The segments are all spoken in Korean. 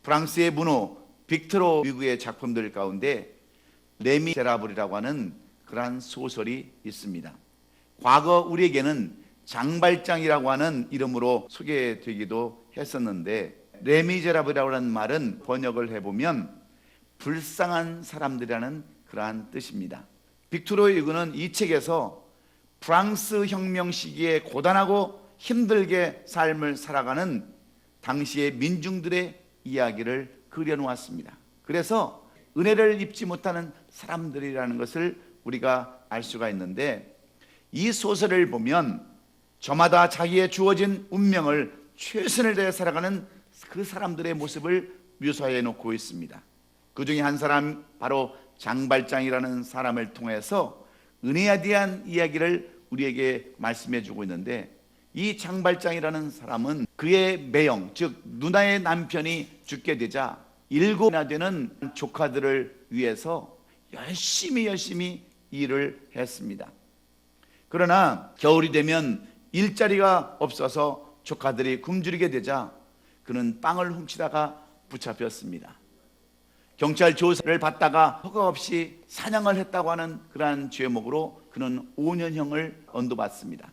프랑스의 문호 빅토르 위구의 작품들 가운데 레미제라블이라고 하는 그러한 소설이 있습니다. 과거 우리에게는 장발장이라고 하는 이름으로 소개되기도 했었는데, 레미제라블이라고 하는 말은 번역을 해보면 불쌍한 사람들이라는 그러한 뜻입니다. 빅토르 위구는 이 책에서 프랑스 혁명 시기에 고단하고 힘들게 삶을 살아가는 당시의 민중들의 이야기를 그려놓았습니다. 그래서 은혜를 입지 못하는 사람들이라는 것을 우리가 알 수가 있는데, 이 소설을 보면 저마다 자기의 주어진 운명을 최선을 다해 살아가는 그 사람들의 모습을 묘사해 놓고 있습니다. 그 중에 한 사람, 바로 장발장이라는 사람을 통해서 은혜에 대한 이야기를 우리에게 말씀해 주고 있는데, 이 장발장이라는 사람은 그의 매형, 즉 누나의 남편이 죽게 되자 7이나 되는 조카들을 위해서 열심히 일을 했습니다. 그러나 겨울이 되면 일자리가 없어서 조카들이 굶주리게 되자 그는 빵을 훔치다가 붙잡혔습니다. 경찰 조사를 받다가 허가 없이 사냥을 했다고 하는 그러한 죄목으로 그는 5년형을 언도받습니다.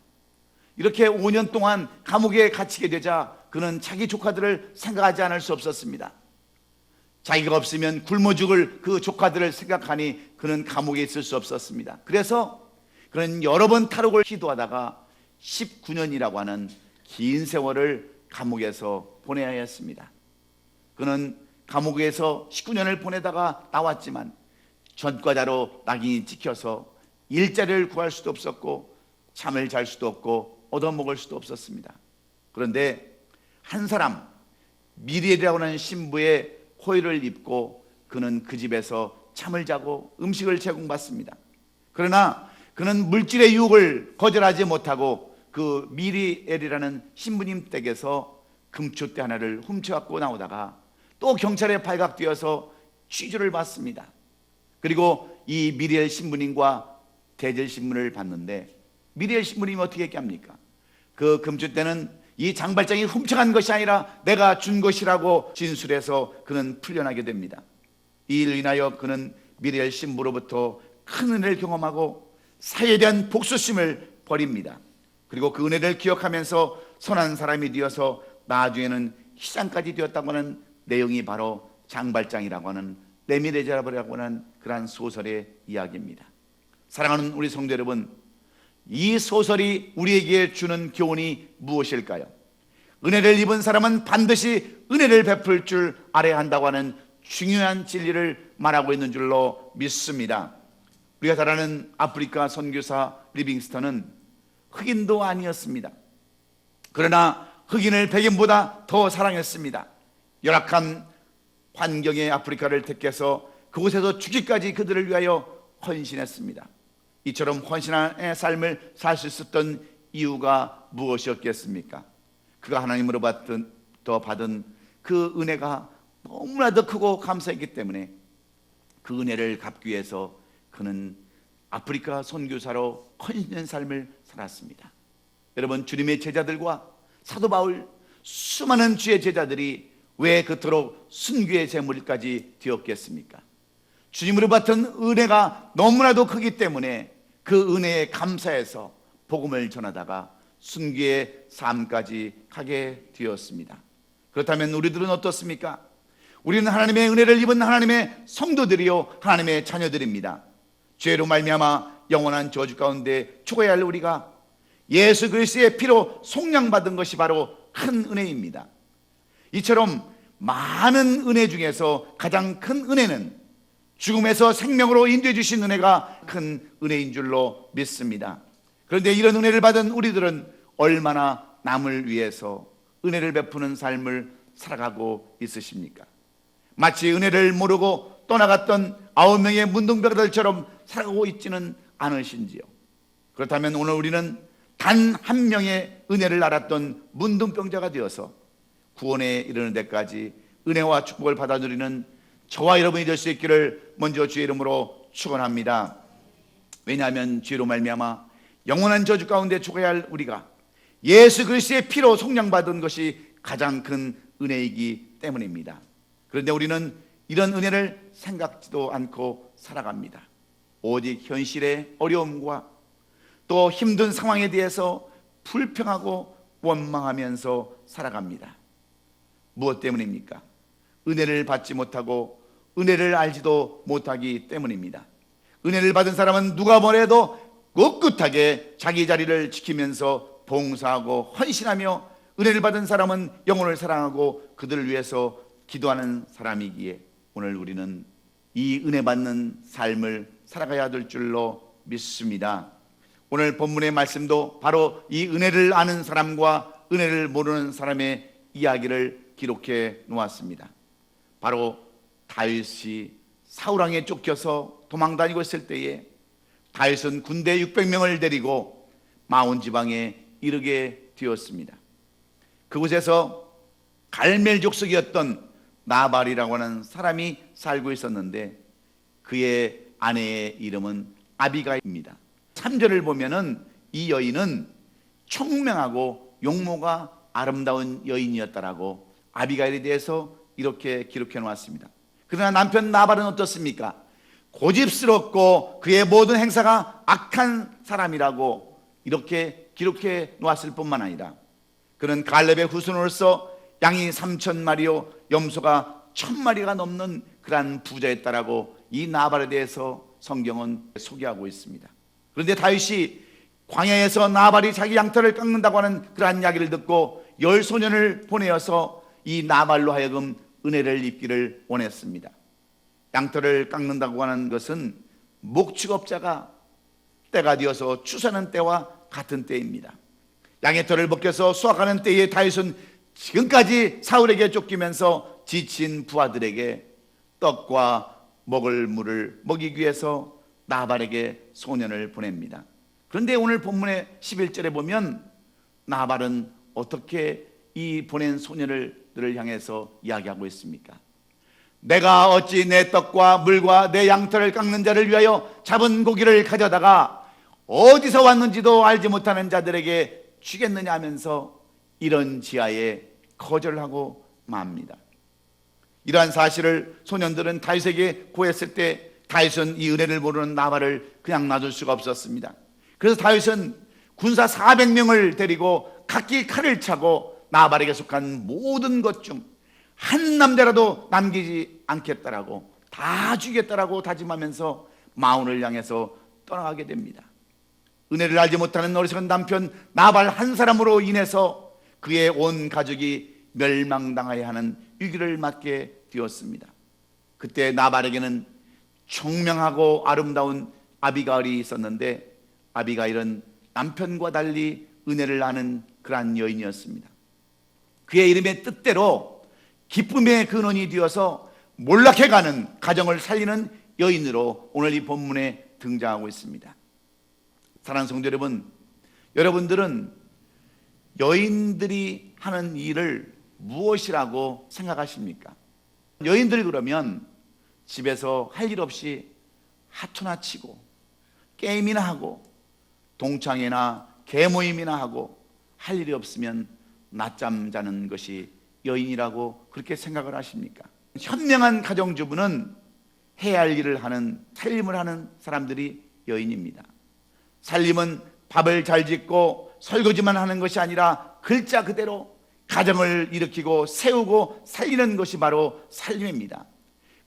이렇게 5년 동안 감옥에 갇히게 되자 그는 자기 조카들을 생각하지 않을 수 없었습니다. 자기가 없으면 굶어 죽을 그 조카들을 생각하니 그는 감옥에 있을 수 없었습니다. 그래서 그는 여러 번 탈옥을 시도하다가 19년이라고 하는 긴 세월을 감옥에서 보내야 했습니다. 그는 감옥에서 19년을 보내다가 나왔지만 전과자로 낙인이 찍혀서 일자리를 구할 수도 없었고 잠을 잘 수도 없고 얻어먹을 수도 없었습니다. 그런데 한 사람, 미리엘이라고 하는 신부의 호의를 입고 그는 그 집에서 잠을 자고 음식을 제공받습니다. 그러나 그는 물질의 유혹을 거절하지 못하고 그 미리엘이라는 신부님 댁에서 금초대 하나를 훔쳐갖고 나오다가 또 경찰에 발각되어서 취조를 받습니다. 그리고 이 미리엘 신부님과 대절 신문을 받는데, 미리엘 신부님이 어떻게 얘기합니까? 그 금초대는 이 장발장이 훔쳐간 것이 아니라 내가 준 것이라고 진술해서 그는 풀려나게 됩니다. 이 일로 인하여 그는 미리엘 신부로부터 큰 은혜를 경험하고 사회에 대한 복수심을 버립니다. 그리고 그 은혜를 기억하면서 선한 사람이 되어서 나중에는 희생까지 되었다고 하는 내용이 바로 장발장이라고 하는 레미제라블이라고 하는 그러한 소설의 이야기입니다. 사랑하는 우리 성도 여러분, 이 소설이 우리에게 주는 교훈이 무엇일까요? 은혜를 입은 사람은 반드시 은혜를 베풀 줄 알아야 한다고 하는 중요한 진리를 말하고 있는 줄로 믿습니다. 우리가 잘 아는 아프리카 선교사 리빙스턴은 흑인도 아니었습니다. 그러나 흑인을 백인보다 더 사랑했습니다. 열악한 환경의 아프리카를 택해서 그곳에서 죽기까지 그들을 위하여 헌신했습니다. 이처럼 헌신의 삶을 살 수 있었던 이유가 무엇이었겠습니까? 그가 하나님으로부터 받은 그 은혜가 너무나도 크고 감사했기 때문에 그 은혜를 갚기 위해서 그는 아프리카 선교사로 헌신된 삶을 살았습니다. 여러분, 주님의 제자들과 사도 바울, 수많은 주의 제자들이 왜 그토록 순교의 제물까지 되었겠습니까? 주님으로 받은 은혜가 너무나도 크기 때문에 그 은혜에 감사해서 복음을 전하다가 순교의 삶까지 가게 되었습니다. 그렇다면 우리들은 어떻습니까? 우리는 하나님의 은혜를 입은 하나님의 성도들이요 하나님의 자녀들입니다. 죄로 말미암아 영원한 저주 가운데 죽어야 할 우리가 예수 그리스도의 피로 속량받은 것이 바로 큰 은혜입니다. 이처럼 많은 은혜 중에서 가장 큰 은혜는 죽음에서 생명으로 인도해 주신 은혜가 큰 은혜인 줄로 믿습니다. 그런데 이런 은혜를 받은 우리들은 얼마나 남을 위해서 은혜를 베푸는 삶을 살아가고 있으십니까? 마치 은혜를 모르고 떠나갔던 9명의 문둥병들처럼 살아가고 있지는 않으신지요? 그렇다면 오늘 우리는 단 한 명의 은혜를 알았던 문둥병자가 되어서 구원에 이르는 데까지 은혜와 축복을 받아 누리는 저와 여러분이 될 수 있기를 먼저 주의 이름으로 축원합니다. 왜냐하면 죄로 말미암아 영원한 저주 가운데 죽어야 할 우리가 예수 그리스도의 피로 속량받은 것이 가장 큰 은혜이기 때문입니다. 그런데 우리는 이런 은혜를 생각지도 않고 살아갑니다. 오직 현실의 어려움과 또 힘든 상황에 대해서 불평하고 원망하면서 살아갑니다. 무엇 때문입니까? 은혜를 받지 못하고 은혜를 알지도 못하기 때문입니다. 은혜를 받은 사람은 누가 뭐래도 꿋꿋하게 자기 자리를 지키면서 봉사하고 헌신하며, 은혜를 받은 사람은 영혼을 사랑하고 그들을 위해서 기도하는 사람이기에 오늘 우리는 이 은혜 받는 삶을 살아가야 될 줄로 믿습니다. 오늘 본문의 말씀도 바로 이 은혜를 아는 사람과 은혜를 모르는 사람의 이야기를 기록해 놓았습니다. 바로 다윗이 사울왕에 쫓겨서 도망다니고 있을 때에 다윗은 군대 600명을 데리고 마온 지방에 이르게 되었습니다. 그곳에서 갈멜 족속이었던 나발이라고 하는 사람이 살고 있었는데 그의 아내의 이름은 아비가일입니다. 3절을 보면은 이 여인은 총명하고 용모가 아름다운 여인이었다라고 아비가일에 대해서 이렇게 기록해 놓았습니다. 그러나 남편 나발은 어떻습니까? 고집스럽고 그의 모든 행사가 악한 사람이라고 이렇게 기록해 놓았을 뿐만 아니라 그는 갈렙의 후손으로서 양이 3,000마리요 염소가 1,000마리가 넘는 그러한 부자였다라고 이 나발에 대해서 성경은 소개하고 있습니다. 그런데 다윗이 광야에서 나발이 자기 양털을 깎는다고 하는 그러한 이야기를 듣고 10소년을 보내어서 이 나발로 하여금 은혜를 입기를 원했습니다. 양털을 깎는다고 하는 것은 목축업자가 때가 되어서 추수하는 때와 같은 때입니다. 양의 털을 벗겨서 수확하는 때에 다윗은 지금까지 사울에게 쫓기면서 지친 부하들에게 떡과 먹을 물을 먹이기 위해서 나발에게 소년을 보냅니다. 그런데 오늘 본문의 11절에 보면 나발은 어떻게 이 보낸 소년들을 향해서 이야기하고 있습니까? 내가 어찌 내 떡과 물과 내 양털을 깎는 자를 위하여 잡은 고기를 가져다가 어디서 왔는지도 알지 못하는 자들에게 주겠느냐 하면서 이런 지하에 거절을 하고 맙니다. 이러한 사실을 소년들은 다윗에게 고했을 때 다윗은 이 은혜를 모르는 나발을 그냥 놔둘 수가 없었습니다. 그래서 다윗은 군사 400명을 데리고 각기 칼을 차고 나발에게 속한 모든 것 중 한 남자라도 남기지 않겠다라고, 다 죽이겠다라고 다짐하면서 마온을 향해서 떠나가게 됩니다. 은혜를 알지 못하는 어리석은 남편 나발 한 사람으로 인해서 그의 온 가족이 멸망당하여 하는 위기를 맞게 되었습니다. 그때 나발에게는 총명하고 아름다운 아비가일이 있었는데 아비가일은 남편과 달리 은혜를 아는 그러한 여인이었습니다. 그의 이름의 뜻대로 기쁨의 근원이 되어서 몰락해가는 가정을 살리는 여인으로 오늘 이 본문에 등장하고 있습니다. 사랑하는 성도 여러분, 여러분들은 여인들이 하는 일을 무엇이라고 생각하십니까? 여인들 그러면 집에서 할 일 없이 하토나 치고 게임이나 하고 동창회나 개모임이나 하고 할 일이 없으면 낮잠 자는 것이 여인이라고 그렇게 생각을 하십니까? 현명한 가정주부는 해야 할 일을 하는, 살림을 하는 사람들이 여인입니다. 살림은 밥을 잘 짓고 설거지만 하는 것이 아니라 글자 그대로 가정을 일으키고 세우고 살리는 것이 바로 살림입니다.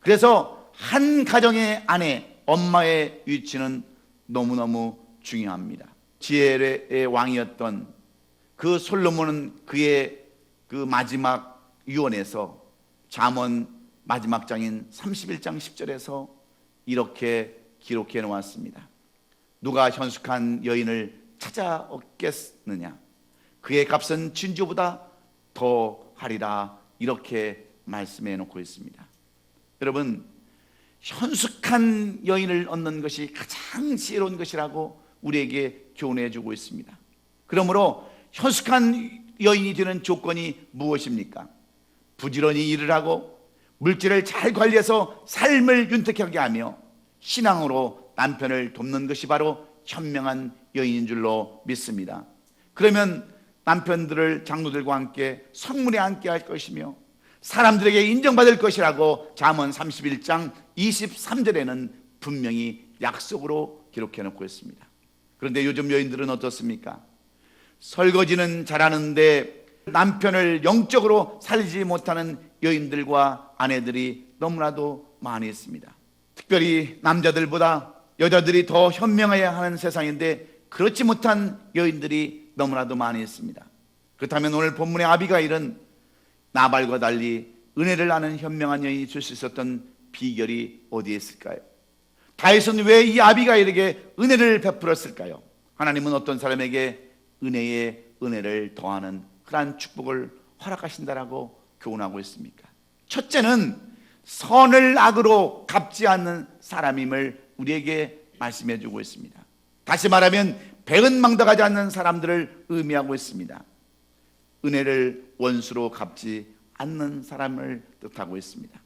그래서 한 가정의 아내, 엄마의 위치는 너무너무 중요합니다. 지혜의 왕이었던 그 솔로몬은 그의 그 마지막 유언에서 잠언 마지막 장인 31장 10절에서 이렇게 기록해 놓았습니다. 누가 현숙한 여인을 찾아 얻겠느냐? 그의 값은 진주보다 더 하리라. 이렇게 말씀해 놓고 있습니다. 여러분, 현숙한 여인을 얻는 것이 가장 지혜로운 것이라고 우리에게 교훈해 주고 있습니다. 그러므로 현숙한 여인이 되는 조건이 무엇입니까? 부지런히 일을 하고 물질을 잘 관리해서 삶을 윤택하게 하며 신앙으로 남편을 돕는 것이 바로 현명한 여인인 줄로 믿습니다. 그러면 남편들을 장로들과 함께 성문에 앉게 할 것이며 사람들에게 인정받을 것이라고 잠언 31장 23절에는 분명히 약속으로 기록해 놓고 있습니다. 그런데 요즘 여인들은 어떻습니까? 설거지는 잘하는데 남편을 영적으로 살리지 못하는 여인들과 아내들이 너무나도 많이 있습니다. 특별히 남자들보다 여자들이 더 현명해야 하는 세상인데 그렇지 못한 여인들이 너무나도 많이 있습니다. 그렇다면 오늘 본문의 아비가일은 나발과 달리 은혜를 아는 현명한 여인이 줄 수 있었던 비결이 어디에 있을까요? 다윗은 왜 이 아비가일에게 은혜를 베풀었을까요? 하나님은 어떤 사람에게 은혜에 은혜를 더하는 그러한 축복을 허락하신다라고 교훈하고 있습니까? 첫째는 선을 악으로 갚지 않는 사람임을 우리에게 말씀해 주고 있습니다. 다시 말하면 배은망덕하지 않는 사람들을 의미하고 있습니다. 은혜를 원수로 갚지 않는 사람을 뜻하고 있습니다.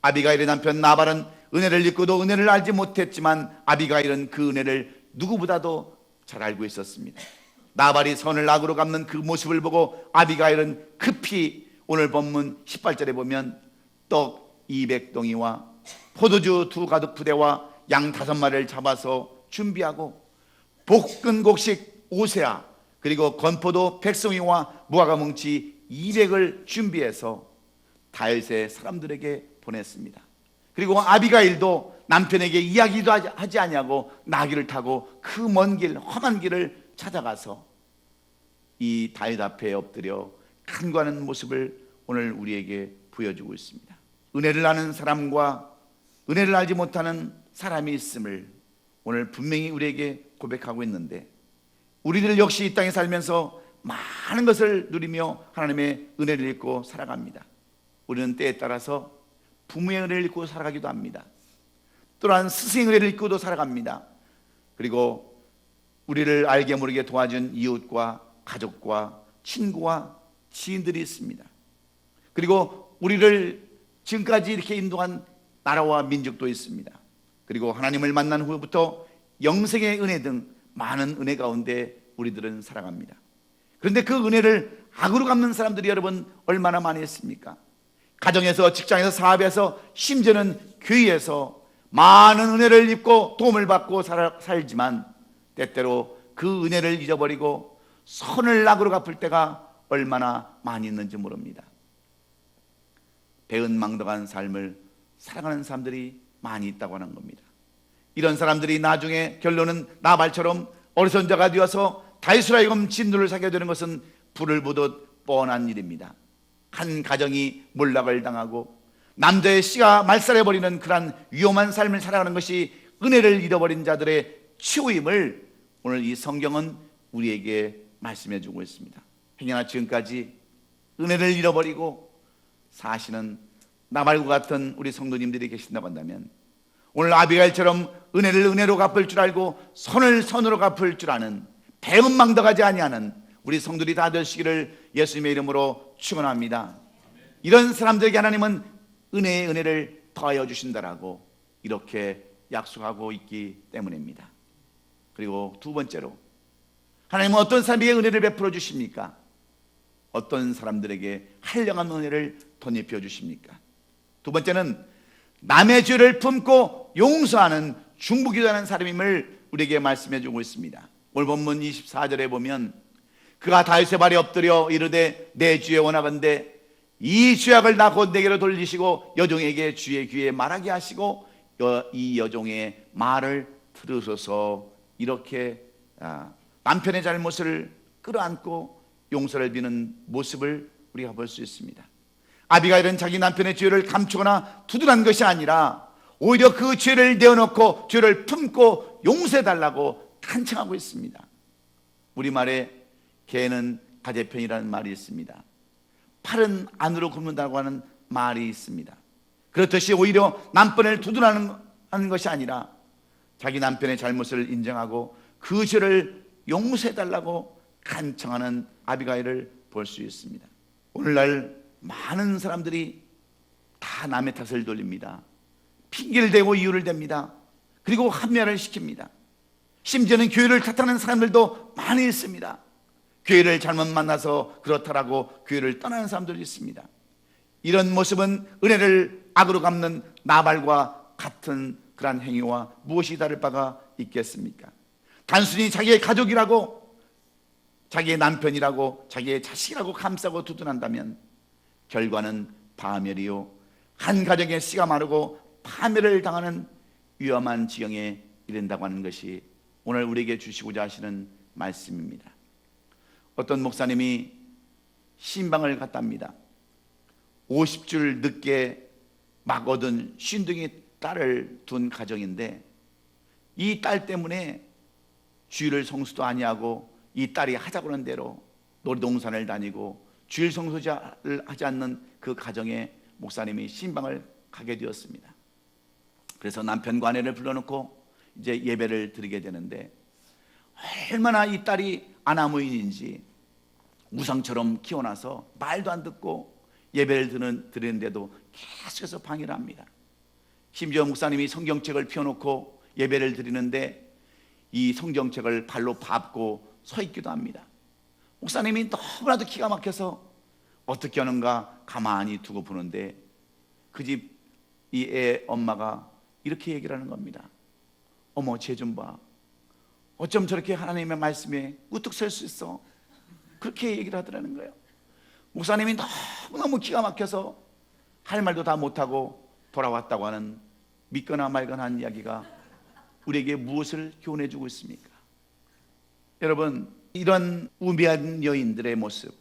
아비가일의 남편 나발은 은혜를 잊고도 은혜를 알지 못했지만 아비가일은 그 은혜를 누구보다도 잘 알고 있었습니다. 나발이 선을 악으로 갚는 그 모습을 보고 아비가일은 급히 오늘 본문 18절에 보면 떡 200동이와 포도주 2가득 부대와 양 5마리를 잡아서 준비하고 볶은 곡식 5세아 그리고 건포도 100송이와 무화과 뭉치 200을 준비해서 다윗의 사람들에게 보냈습니다. 그리고 아비가일도 남편에게 이야기도 하지 아니하고 나귀를 타고 그 먼 길, 험한 길을 찾아가서 이 다윗 앞에 엎드려 간구하는 모습을 오늘 우리에게 보여주고 있습니다. 은혜를 아는 사람과 은혜를 알지 못하는 사람이 있음을 오늘 분명히 우리에게 고백하고 있는데, 우리들 역시 이 땅에 살면서 많은 것을 누리며 하나님의 은혜를 잊고 살아갑니다. 우리는 때에 따라서 부모의 은혜를 잊고 살아가기도 합니다. 또한 스승의 은혜를 잊고도 살아갑니다. 그리고 우리를 알게 모르게 도와준 이웃과 가족과 친구와 지인들이 있습니다. 그리고 우리를 지금까지 이렇게 인도한 나라와 민족도 있습니다. 그리고 하나님을 만난 후부터 영생의 은혜 등 많은 은혜 가운데 우리들은 살아갑니다. 그런데 그 은혜를 악으로 갚는 사람들이 여러분 얼마나 많이 있습니까? 가정에서, 직장에서, 사업에서, 심지어는 교회에서 많은 은혜를 입고 도움을 받고 살지만 때때로 그 은혜를 잊어버리고 선을 악으로 갚을 때가 얼마나 많이 있는지 모릅니다. 배은망덕한 삶을 살아가는 사람들이 많이 있다고 하는 겁니다. 이런 사람들이 나중에 결론은 나발처럼 어리선자가 되어서 다윗으로 하여금 진노를 사게 되는 것은 불을 보듯 뻔한 일입니다. 한 가정이 몰락을 당하고 남자의 씨가 말살해버리는 그러한 위험한 삶을 살아가는 것이 은혜를 잃어버린 자들의 치유임을 오늘 이 성경은 우리에게 말씀해 주고 있습니다. 행여나 지금까지 은혜를 잃어버리고 사시는 나발과 같은 우리 성도님들이 계신다고 한다면, 오늘 아비가일처럼 은혜를 은혜로 갚을 줄 알고 선을 선으로 갚을 줄 아는, 배은망덕하지 아니하는 우리 성도들이 다 되시기를 예수님의 이름으로 축원합니다. 이런 사람들에게 하나님은 은혜의 은혜를 더하여 주신다라고 이렇게 약속하고 있기 때문입니다. 그리고 두 번째로, 하나님은 어떤 사람에게 은혜를 베풀어 주십니까? 어떤 사람들에게 한량한 은혜를 덧입혀 주십니까? 두 번째는 남의 죄를 품고 용서하는 중보기도하는 사람임을 우리에게 말씀해 주고 있습니다. 오늘 본문 24절에 보면 그가 다윗의 발에 엎드려 이르되 내 주의 원하건대 이 죄악을 나 곧 내게로 돌리시고 여종에게 주의 귀에 말하게 하시고 이 여종의 말을 들으소서. 이렇게 남편의 잘못을 끌어안고 용서를 비는 모습을 우리가 볼 수 있습니다. 아비가일은 자기 남편의 죄를 감추거나 두둔한 것이 아니라 오히려 그 죄를 내어놓고 죄를 품고 용서해달라고 간청하고 있습니다. 우리말에 개는 가재편이라는 말이 있습니다. 팔은 안으로 굽는다고 하는 말이 있습니다. 그렇듯이 오히려 남편을 두둔하는 것이 아니라 자기 남편의 잘못을 인정하고 그 죄를 용서해달라고 간청하는 아비가일을 볼 수 있습니다. 오늘날 많은 사람들이 다 남의 탓을 돌립니다. 핑계를 대고 이유를 댑니다. 그리고 합리화를 시킵니다. 심지어는 교회를 탓하는 사람들도 많이 있습니다. 교회를 잘못 만나서 그렇다라고 교회를 떠나는 사람들이 있습니다. 이런 모습은 은혜를 악으로 갚는 나발과 같은 그러한 행위와 무엇이 다를 바가 있겠습니까? 단순히 자기의 가족이라고, 자기의 남편이라고, 자기의 자식이라고 감싸고 두둔한다면 결과는 파멸이요, 한 가정의 씨가 마르고 파멸을 당하는 위험한 지경에 이른다고 하는 것이 오늘 우리에게 주시고자 하시는 말씀입니다. 어떤 목사님이 신방을 갔답니다. 50줄 늦게 막 얻은 쉰둥이 딸을 둔 가정인데, 이 딸 때문에 주일을 성수도 아니하고 이 딸이 하자고 하는 대로 놀이동산을 다니고 주일 성수를 하지 않는 그 가정에 목사님이 신방을 가게 되었습니다. 그래서 남편과 아내를 불러놓고 이제 예배를 드리게 되는데, 얼마나 이 딸이 아나무인인지 우상처럼 키워놔서 말도 안 듣고 예배를 드리는데도 계속해서 방해를 합니다. 심지어 목사님이 성경책을 펴놓고 예배를 드리는데 이 성경책을 발로 밟고 서 있기도 합니다. 목사님이 너무나도 기가 막혀서 어떻게 하는가 가만히 두고 보는데, 그 집 이 애 엄마가 이렇게 얘기를 하는 겁니다. 어머, 쟤 좀 봐. 어쩜 저렇게 하나님의 말씀에 우뚝 설 수 있어? 그렇게 얘기를 하더라는 거예요. 목사님이 너무너무 기가 막혀서 할 말도 다 못하고 돌아왔다고 하는 믿거나 말거나 한 이야기가 우리에게 무엇을 교훈해 주고 있습니까? 여러분, 이런 우매한 여인들의 모습,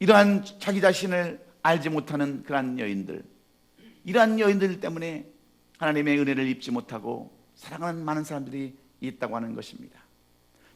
이러한 자기 자신을 알지 못하는 그러한 여인들, 이러한 여인들 때문에 하나님의 은혜를 입지 못하고 살아가는 많은 사람들이 있다고 하는 것입니다.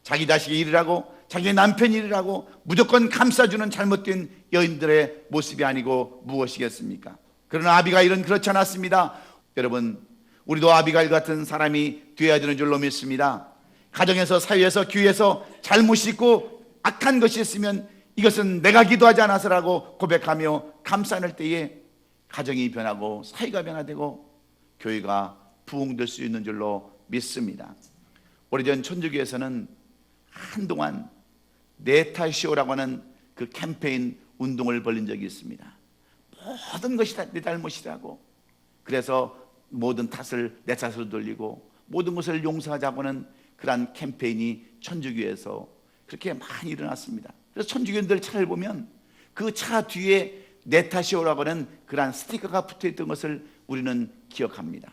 자기 자식이 일이라고, 자기 남편이 일이라고 무조건 감싸주는 잘못된 여인들의 모습이 아니고 무엇이겠습니까? 그러나 아비가일은 그렇지 않았습니다. 여러분, 우리도 아비가일 같은 사람이 되어야 되는 줄로 믿습니다. 가정에서, 사회에서, 교회에서 잘못이 있고 악한 것이 있으면 이것은 내가 기도하지 않아서라고 고백하며 감싸 안을 때에 가정이 변하고 사회가 변화되고 교회가 부흥될 수 있는 줄로 믿습니다. 오래전 천주교에서는 한동안 내 탓이오라고 하는 그 캠페인 운동을 벌인 적이 있습니다. 모든 것이 다 내 잘못이라고, 그래서 모든 탓을 내 탓으로 돌리고 모든 것을 용서하자고 하는 그러한 캠페인이 천주교에서 그렇게 많이 일어났습니다. 그래서 천주교인들 차를 보면 그 차 뒤에 내 탓이오라고 하는 그러한 스티커가 붙어있던 것을 우리는 기억합니다.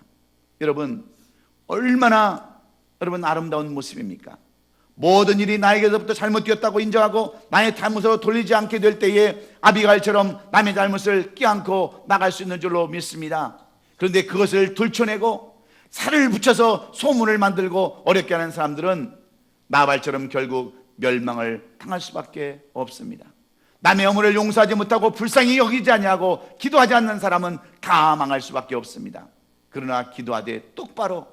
여러분, 얼마나 아름다운 모습입니까? 모든 일이 나에게서부터 잘못되었다고 인정하고 나의 잘못으로 돌리지 않게 될 때에 아비가일처럼 남의 잘못을 껴안고 나갈 수 있는 줄로 믿습니다. 그런데 그것을 들춰내고 살을 붙여서 소문을 만들고 어렵게 하는 사람들은 나발처럼 결국 멸망을 당할 수밖에 없습니다. 남의 어머니를 용서하지 못하고 불쌍히 여기지 아니하고 기도하지 않는 사람은 다 망할 수밖에 없습니다. 그러나 기도하되 똑바로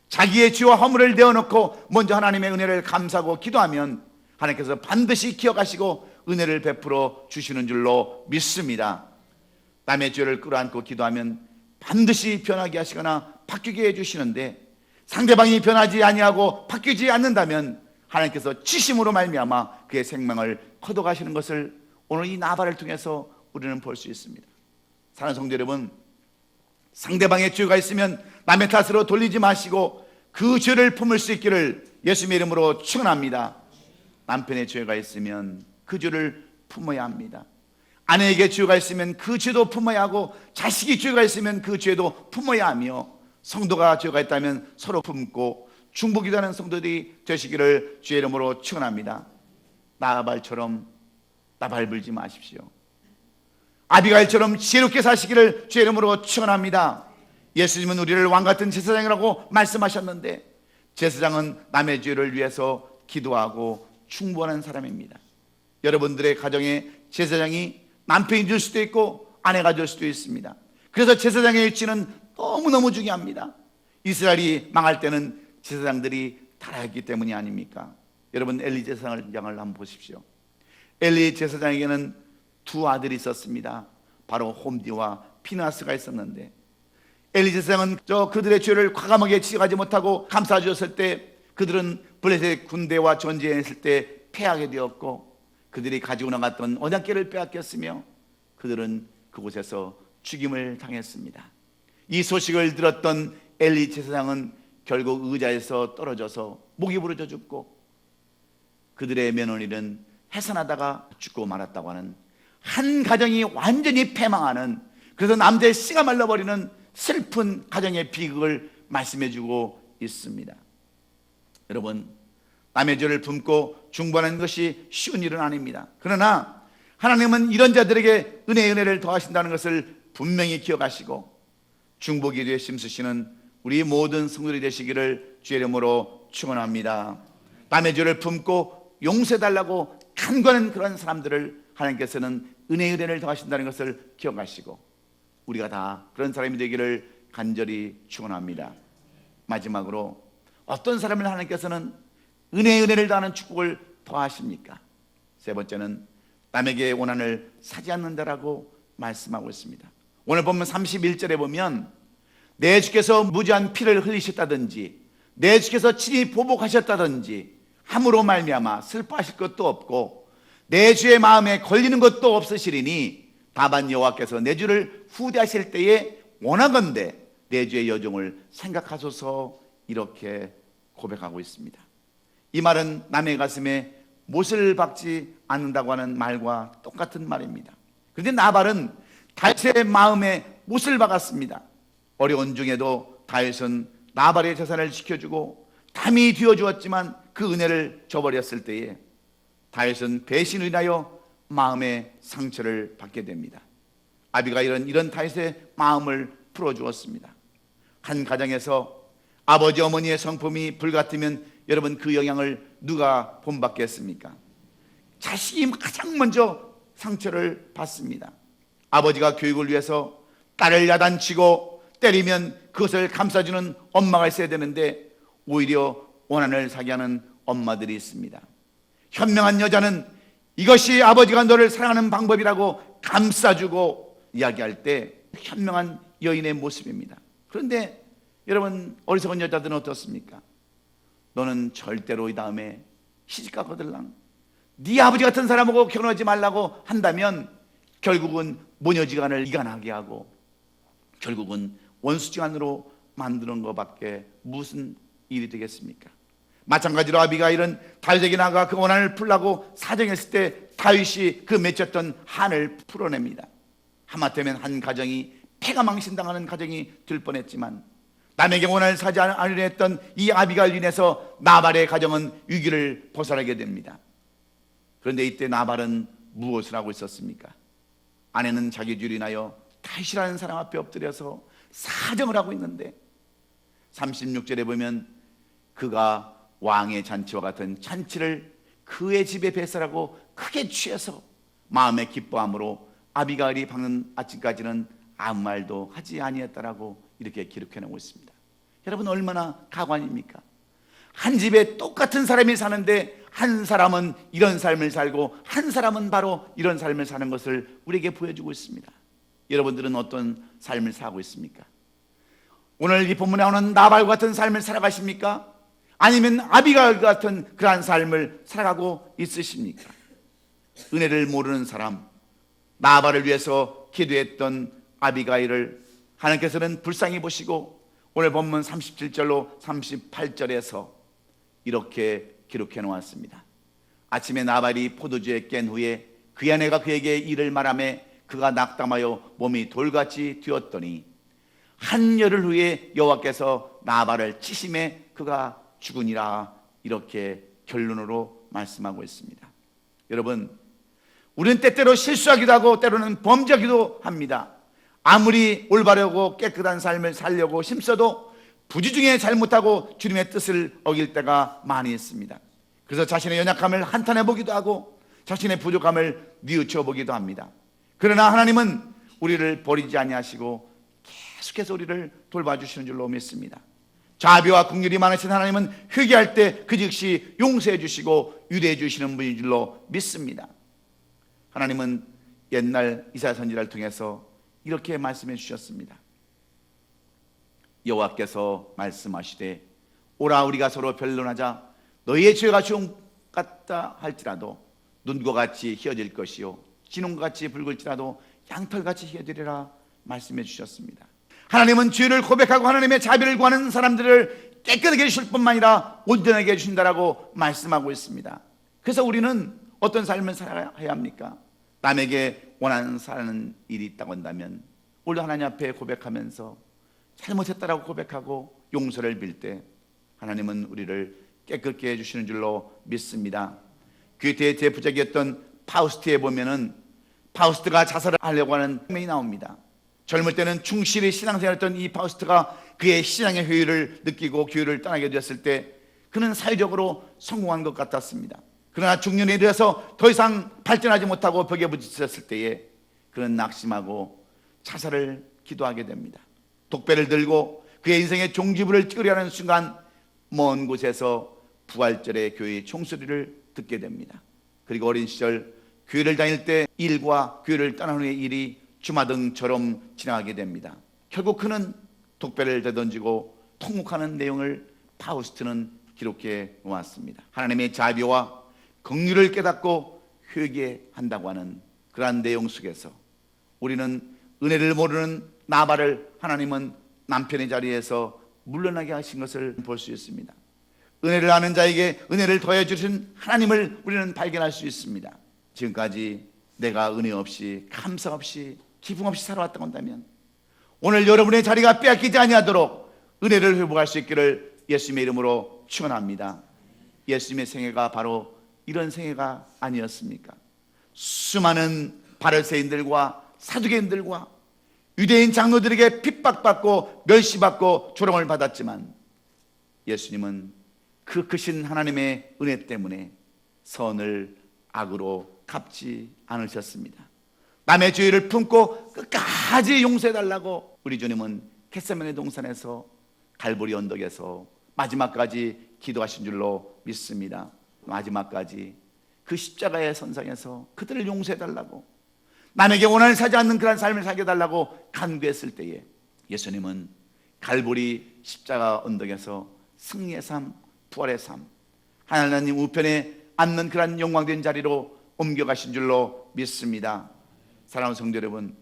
자기의 죄와 허물을 내어놓고 먼저 하나님의 은혜를 감사하고 기도하면 하나님께서 반드시 기억하시고 은혜를 베풀어 주시는 줄로 믿습니다. 남의 죄를 끌어안고 기도하면 반드시 변하게 하시거나 바뀌게 해주시는데, 상대방이 변하지 아니하고 바뀌지 않는다면 하나님께서 치심으로 말미암아 그의 생명을 거둬가시는 것을 오늘 이 나발을 통해서 우리는 볼 수 있습니다. 사랑하는 성도 여러분, 상대방의 죄가 있으면 남의 탓으로 돌리지 마시고 그 죄를 품을 수 있기를 예수님의 이름으로 축원합니다. 남편의 죄가 있으면 그 죄를 품어야 합니다. 아내에게 죄가 있으면 그 죄도 품어야 하고, 자식이 죄가 있으면 그 죄도 품어야 하며, 성도가 죄가 있다면 서로 품고 중보기도하는 성도들이 되시기를 주의 이름으로 축원합니다. 나발처럼 나발 불지 마십시오. 아비가일처럼 지혜롭게 사시기를 주의 이름으로 축원합니다. 예수님은 우리를 왕같은 제사장이라고 말씀하셨는데, 제사장은 남의 죄를 위해서 기도하고 충고하는 사람입니다. 여러분들의 가정에 제사장이 남편이 될 수도 있고 아내가 될 수도 있습니다. 그래서 제사장의 위치는 너무너무 중요합니다. 이스라엘이 망할 때는 제사장들이 타락했기 때문이 아닙니까? 여러분, 엘리 제사장을 한번 보십시오. 엘리 제사장에게는 두 아들이 있었습니다. 바로 홈디와 피나스가 있었는데, 엘리 제사장은 그들의 죄를 과감하게 지적하지 못하고 감싸 주었을 때 그들은 블레셋 군대와 전쟁했을 때 패하게 되었고, 그들이 가지고 나갔던 언약궤를 빼앗겼으며 그들은 그 그곳에서 죽임을 당했습니다. 이 소식을 들었던 엘리 제사장은 결국 의자에서 떨어져서 목이 부러져 죽고 그들의 며느리는 해산하다가 죽고 말았다고 하는, 한 가정이 완전히 패망하는, 그래서 남자의 씨가 말라버리는 슬픈 가정의 비극을 말씀해주고 있습니다. 여러분, 남의 죄를 품고 중보하는 것이 쉬운 일은 아닙니다. 그러나 하나님은 이런 자들에게 은혜를 더하신다는 것을 분명히 기억하시고 중보기도에 힘쓰시는 우리 모든 성도들이 되시기를 주의 이름으로 축원합니다. 남의 죄를 품고 용서해달라고 간구하는 그런 사람들을 하나님께서는 은혜를 더하신다는 것을 기억하시고 우리가 다 그런 사람이 되기를 간절히 축원합니다. 마지막으로 어떤 사람을 하나님께서는 은혜를 더하는 축복을 더하십니까? 세 번째는 남에게 원한을 사지 않는다라고 말씀하고 있습니다. 오늘 보면 31절에 보면 내 주께서 무지한 피를 흘리셨다든지 내 주께서 친히 보복하셨다든지 함으로 말미암아 슬퍼하실 것도 없고 내 주의 마음에 걸리는 것도 없으시리니 다만 여호와께서 내 주를 후대하실 때에 원하건대 내 주의 여종을 생각하소서, 이렇게 고백하고 있습니다. 이 말은 남의 가슴에 못을 박지 않는다고 하는 말과 똑같은 말입니다. 그런데 나발은 다윗의 마음에 못을 박았습니다. 어려운 중에도 다윗은 나발의 재산을 지켜주고 담이 뒤어주었지만 그 은혜를 저버렸을 때에 다윗은 배신을 인하여 마음의 상처를 받게 됩니다. 아비가일은 이런 다윗의 마음을 풀어주었습니다. 한 가정에서 아버지 어머니의 성품이 불같으면 여러분 그 영향을 누가 본받겠습니까? 자식이 가장 먼저 상처를 받습니다. 아버지가 교육을 위해서 딸을 야단치고 때리면 그것을 감싸주는 엄마가 있어야 되는데 오히려 원한을 사게 하는 엄마들이 있습니다. 현명한 여자는 이것이 아버지가 너를 사랑하는 방법이라고 감싸주고 이야기할 때 현명한 여인의 모습입니다. 그런데 여러분, 어리석은 여자들은 어떻습니까? 너는 절대로 이 다음에 시집가 거들랑 네 아버지 같은 사람하고 결혼하지 말라고 한다면 결국은 모녀지간을 이간하게 하고 결국은 원수지간으로 만드는 것밖에 무슨 일이 되겠습니까? 마찬가지로 아비가일은 다윗에게 나가 그 원한을 풀라고 사정했을 때 다윗이 그 맺혔던 한을 풀어냅니다. 하마터면 한 가정이 폐가 망신당하는 가정이 될 뻔했지만 남에게 원한을 사지 않으려 했던 이 아비가일로 인해서 나발의 가정은 위기를 벗어나게 됩니다. 그런데 이때 나발은 무엇을 하고 있었습니까? 아내는 자기 죄를 인하여 다윗이라는 사람 앞에 엎드려서 사정을 하고 있는데 36절에 보면 그가 왕의 잔치와 같은 잔치를 그의 집에 배설하고 크게 취해서 마음에 기뻐함으로 아비가일이 밝는 아침까지는 아무 말도 하지 아니했다라고 이렇게 기록해 놓고 있습니다. 여러분, 얼마나 가관입니까? 한 집에 똑같은 사람이 사는데 한 사람은 이런 삶을 살고 한 사람은 바로 이런 삶을 사는 것을 우리에게 보여주고 있습니다. 여러분들은 어떤 삶을 살고 있습니까? 오늘 이 본문에 나오는 나발 같은 삶을 살아가십니까? 아니면 아비가일 같은 그러한 삶을 살아가고 있으십니까? 은혜를 모르는 사람, 나발을 위해서 기도했던 아비가일을 하나님께서는 불쌍히 보시고 오늘 본문 37절로 38절에서 이렇게 기록해 놓았습니다. 아침에 나발이 포도주에 깬 후에 그의 아내가 그에게 이를 말하며 그가 낙담하여 몸이 돌같이 되었더니 한 열흘 후에 여호와께서 나발을 치심에 그가 죽으니라, 이렇게 결론으로 말씀하고 있습니다. 여러분, 우리는 때때로 실수하기도 하고 때로는 범죄하기도 합니다. 아무리 올바르고 깨끗한 삶을 살려고 힘써도 부지중에 잘못하고 주님의 뜻을 어길 때가 많이 있습니다. 그래서 자신의 연약함을 한탄해 보기도 하고 자신의 부족함을 뉘우쳐 보기도 합니다. 그러나 하나님은 우리를 버리지 아니하시고 계속해서 우리를 돌봐주시는 줄로 믿습니다. 자비와 긍휼이 많으신 하나님은 회개할 때 그 즉시 용서해 주시고 유대해 주시는 분인 줄로 믿습니다. 하나님은 옛날 이사야 선지자를 통해서 이렇게 말씀해 주셨습니다. 여호와께서 말씀하시되 오라 우리가 서로 변론하자. 너희의 죄가 주홍 같다 할지라도 눈과 같이 희어질 것이요 진홍과 같이 붉을지라도 양털같이 희어드리라 말씀해 주셨습니다. 하나님은 죄를 고백하고 하나님의 자비를 구하는 사람들을 깨끗하게 해주실 뿐만 아니라 온전하게 해주신다라고 말씀하고 있습니다. 그래서 우리는 어떤 삶을 살아야 합니까? 남에게 원하는 사는 일이 있다고 한다면 오늘 하나님 앞에 고백하면서 잘못했다라고 고백하고 용서를 빌 때 하나님은 우리를 깨끗게 해주시는 줄로 믿습니다. 괴테의 대부작이었던 파우스트에 보면은 파우스트가 자살을 하려고 하는 장면이 나옵니다. 젊을 때는 충실히 신앙생활했던 이 파우스트가 그의 신앙의 효율을 느끼고 교회를 떠나게 되었을 때 그는 사회적으로 성공한 것 같았습니다. 그러나 중년에 이르러서 더 이상 발전하지 못하고 벽에 부딪혔을 때에 그는 낙심하고 자살을 기도하게 됩니다. 독배를 들고 그의 인생의 종지부를 찍으려 하는 순간 먼 곳에서 부활절의 교회의 총소리를 듣게 됩니다. 그리고 어린 시절 교회를 다닐 때 일과 교회를 떠난 후의 일이 주마등처럼 지나가게 됩니다. 결국 그는 독배를 되던지고 통곡하는 내용을 파우스트는 기록해 놓았습니다. 하나님의 자비와 긍휼을 깨닫고 회개한다고 하는 그러한 내용 속에서 우리는 은혜를 모르는 나발을 하나님은 남편의 자리에서 물러나게 하신 것을 볼 수 있습니다. 은혜를 아는 자에게 은혜를 더해 주신 하나님을 우리는 발견할 수 있습니다. 지금까지 내가 은혜 없이 감사 없이 기쁨 없이 살아왔다고 한다면 오늘 여러분의 자리가 빼앗기지 아니하도록 은혜를 회복할 수 있기를 예수님의 이름으로 축원합니다. 예수님의 생애가 바로 이런 생애가 아니었습니까? 수많은 바리새인들과 사두개인들과 유대인 장로들에게 핍박받고 멸시받고 조롱을 받았지만 예수님은 그 크신 하나님의 은혜 때문에 선을 악으로 갚지 않으셨습니다. 남의 죄를 품고 끝까지 용서해달라고 우리 주님은 겟세마네 동산에서 갈보리 언덕에서 마지막까지 기도하신 줄로 믿습니다. 마지막까지 그 십자가의 선상에서 그들을 용서해달라고 남에게 원한을 사지 않는 그런 삶을 살게 해달라고 간구했을 때에 예수님은 갈보리 십자가 언덕에서 승리의 삶, 부활의 삶, 하나님 우편에 앉는 그런 영광된 자리로 옮겨가신 줄로 믿습니다. 사랑하는 성도 여러분,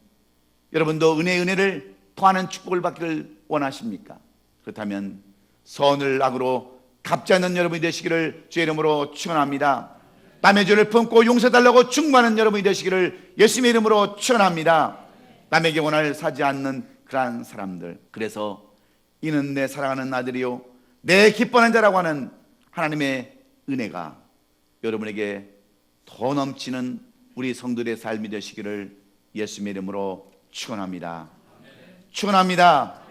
여러분도 은혜를 더하는 축복을 받기를 원하십니까? 그렇다면 선을 악으로 갚지 않는 여러분이 되시기를 주의 이름으로 축원합니다. 남의 죄를 품고 용서해달라고 충고하는 여러분이 되시기를 예수님의 이름으로 축원합니다. 남에게 원한을 사지 않는 그러한 사람들, 그래서 이는 내 사랑하는 아들이요 내 기뻐하는 자라고 하는 하나님의 은혜가 여러분에게 더 넘치는 우리 성도들의 삶이 되시기를 예수님의 이름으로 축원합니다. 축원합니다.